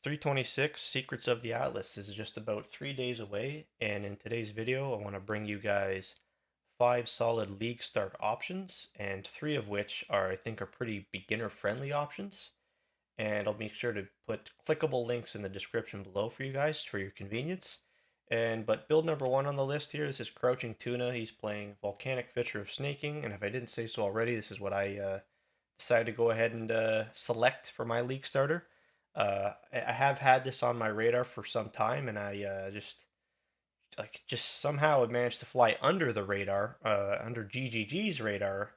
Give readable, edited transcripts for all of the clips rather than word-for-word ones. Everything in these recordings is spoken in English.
326 Secrets of the Atlas is just about 3 days away, and in today's video, I want to bring you guys 5 solid league start options, and 3 of which I think, are pretty beginner-friendly options. And I'll make sure to put clickable links in the description below for you guys for your convenience. But build number one on the list here, this is Crouching Tuna. He's playing Volcanic Fisher of Snaking, and if I didn't say so already, this is what I decided to go ahead and select for my league starter. I have had this on my radar for some time, and I just somehow it managed to fly under the radar, under GGG's radar,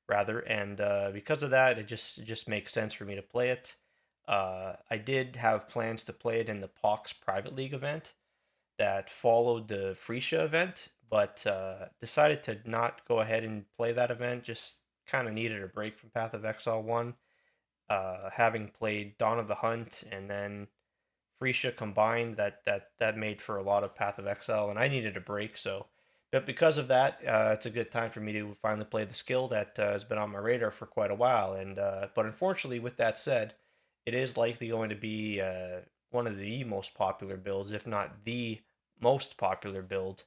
rather, and because of that, it just makes sense for me to play it. I did have plans to play it in the POX Private League event that followed the Freesia event, but decided to not go ahead and play that event. Just kind of needed a break from Path of Exile 1, having played Dawn of the Hunt and then Freesia combined, that made for a lot of Path of Exile, and I needed a break. So, but because of that, it's a good time for me to finally play the skill that has been on my radar for quite a while. And but unfortunately, with that said, it is likely going to be one of the most popular builds, if not the most popular build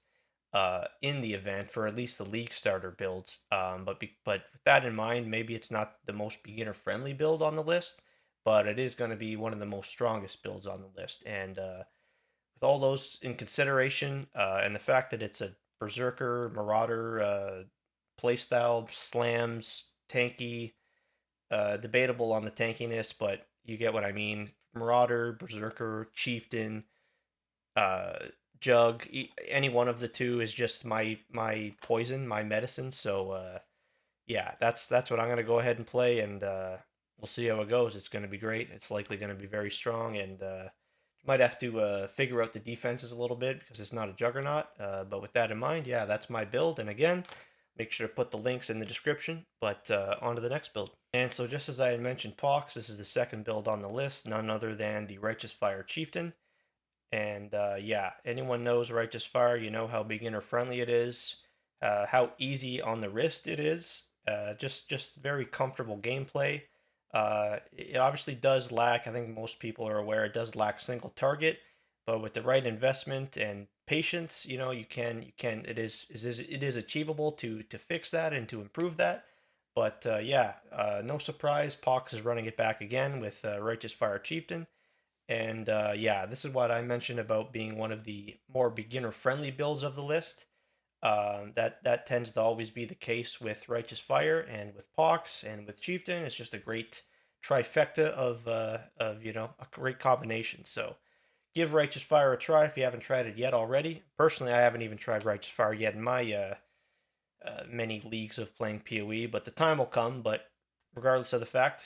in the event for at least the league starter builds. But with that in mind, maybe it's not the most beginner friendly build on the list, but it is going to be one of the most strongest builds on the list. And with all those in consideration, and the fact that it's a berserker marauder playstyle, slams, tanky, debatable on the tankiness, but you get what I mean. Marauder, berserker, chieftain, uh, jug. Any one of the two is just my poison, my medicine. So yeah, that's what I'm gonna go ahead and play, and we'll see how it goes. It's gonna be great. It's likely gonna be very strong, and might have to figure out the defenses a little bit because it's not a juggernaut. But with that in mind, yeah, that's my build. And again, make sure to put the links in the description. But on to the next build. And so, just as I had mentioned, Pox, this is the second build on the list, none other than the Righteous Fire Chieftain. And yeah, anyone knows Righteous Fire, you know how beginner friendly it is, how easy on the wrist it is. Just very comfortable gameplay. It obviously does lack, I think most people are aware, it does lack single target, but with the right investment and patience, you can it is achievable to fix that and to improve that. But yeah, no surprise, Pox is running it back again with Righteous Fire Chieftain. And yeah, this is what I mentioned about being one of the more beginner-friendly builds of the list. That tends to always be the case with Righteous Fire and with Pox and with Chieftain. It's just a great trifecta of a great combination. So give Righteous Fire a try if you haven't tried it yet already. Personally, I haven't even tried Righteous Fire yet in my many leagues of playing PoE, but the time will come. But regardless of the fact,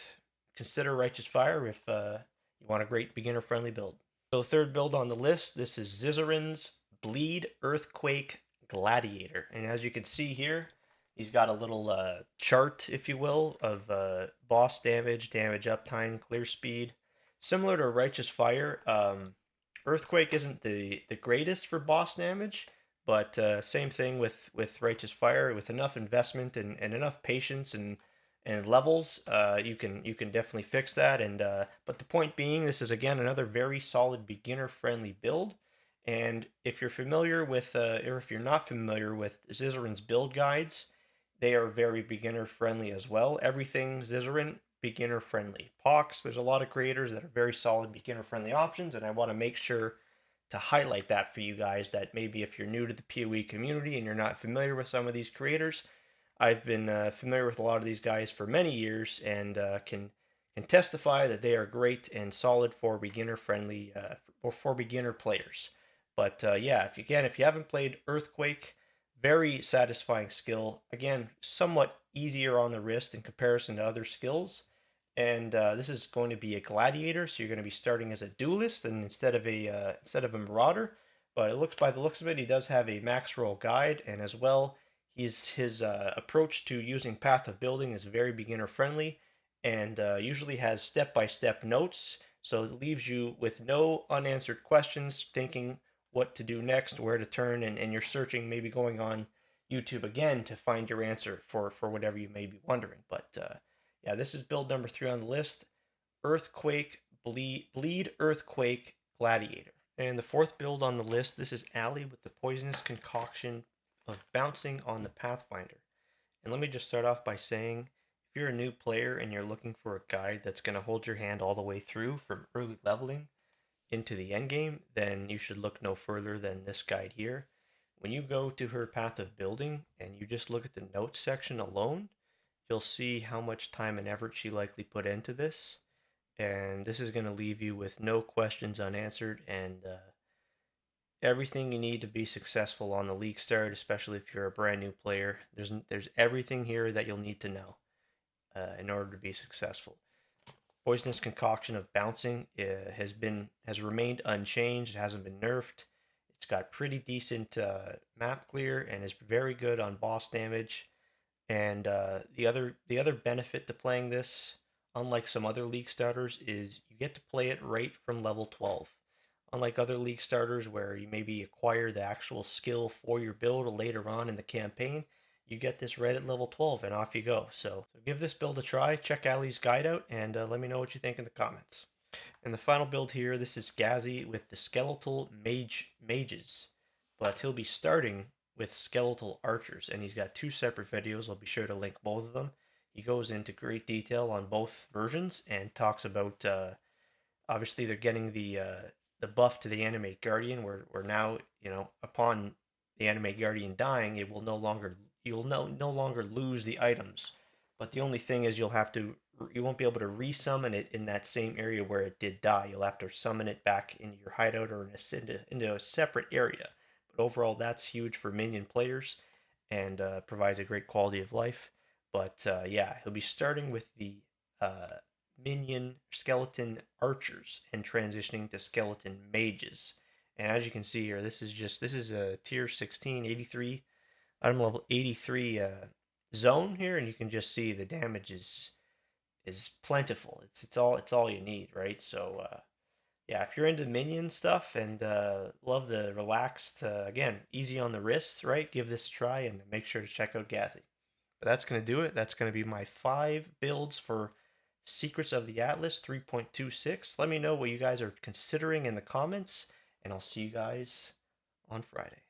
consider Righteous Fire if you want a great beginner-friendly build. So third build on the list, this is Zizzarin's Bleed Earthquake Gladiator. And as you can see here, he's got a little chart, if you will, of boss damage, damage uptime, clear speed. Similar to Righteous Fire, Earthquake isn't the greatest for boss damage, but same thing with Righteous Fire. With enough investment and enough patience and levels, you can definitely fix that. And but the point being, this is again another very solid beginner friendly build. And if you're familiar with, or if you're not familiar with Zizzarin's build guides, they are very beginner friendly as well. Everything Zizzarin beginner friendly. Pox, there's a lot of creators that are very solid beginner friendly options, and I want to make sure to highlight that for you guys, that maybe if you're new to the PoE community and you're not familiar with some of these creators, I've been familiar with a lot of these guys for many years, and can testify that they are great and solid for beginner friendly or for beginner players. But yeah, if you haven't played Earthquake, very satisfying skill. Again, somewhat easier on the wrist in comparison to other skills. And this is going to be a gladiator, so you're going to be starting as a duelist, and instead of a marauder. But it looks, by the looks of it, he does have a max roll guide, and as well, his approach to using Path of Building is very beginner friendly, and usually has step-by-step notes, so it leaves you with no unanswered questions, thinking what to do next, where to turn, and you're searching, maybe going on YouTube again to find your answer for whatever you may be wondering. But yeah, this is build number 3 on the list, Earthquake Bleed Earthquake Gladiator. And the fourth build on the list, this is Alley with the Poisonous Concoction of Bouncing on the Pathfinder. And let me just start off by saying, if you're a new player and you're looking for a guide that's going to hold your hand all the way through from early leveling into the end game, then you should look no further than this guide here. When you go to her path of building and you just look at the notes section alone, you'll see how much time and effort she likely put into this. And this is going to leave you with no questions unanswered and everything you need to be successful on the league start, especially if you're a brand new player. There's everything here that you'll need to know in order to be successful. Poisonous Concoction of Bouncing has remained unchanged. It hasn't been nerfed. It's got pretty decent map clear and is very good on boss damage. And the other benefit to playing this, unlike some other league starters, is you get to play it right from level 12. Unlike other league starters where you maybe acquire the actual skill for your build later on in the campaign, you get this right at level 12 and off you go. So give this build a try. Check Ali's guide out and let me know what you think in the comments. And the final build here, this is Ghazi with the Skeletal Mages, but he'll be starting with Skeletal Archers, and he's got two separate videos. I'll be sure to link both of them. He goes into great detail on both versions and talks about obviously they're getting the buff to the Animate Guardian, where now upon the Animate Guardian dying, it will no longer you'll no longer lose the items, but the only thing is you won't be able to resummon it in that same area where it did die. You'll have to summon it back into your hideout or into a separate area. But overall, that's huge for minion players and provides a great quality of life. But yeah, he'll be starting with the uh, minion skeleton archers and transitioning to skeleton mages. And as you can see here, this is a tier 16, 83, item level 83 zone here, and you can just see the damage is plentiful. It's all you need, right? So yeah, if you're into minion stuff and love the relaxed, again, easy on the wrists, right? Give this a try and make sure to check out Ghazi. But that's going to do it. That's going to be my 5 builds for Secrets of the Atlas 3.26. Let me know what you guys are considering in the comments, and I'll see you guys on Friday.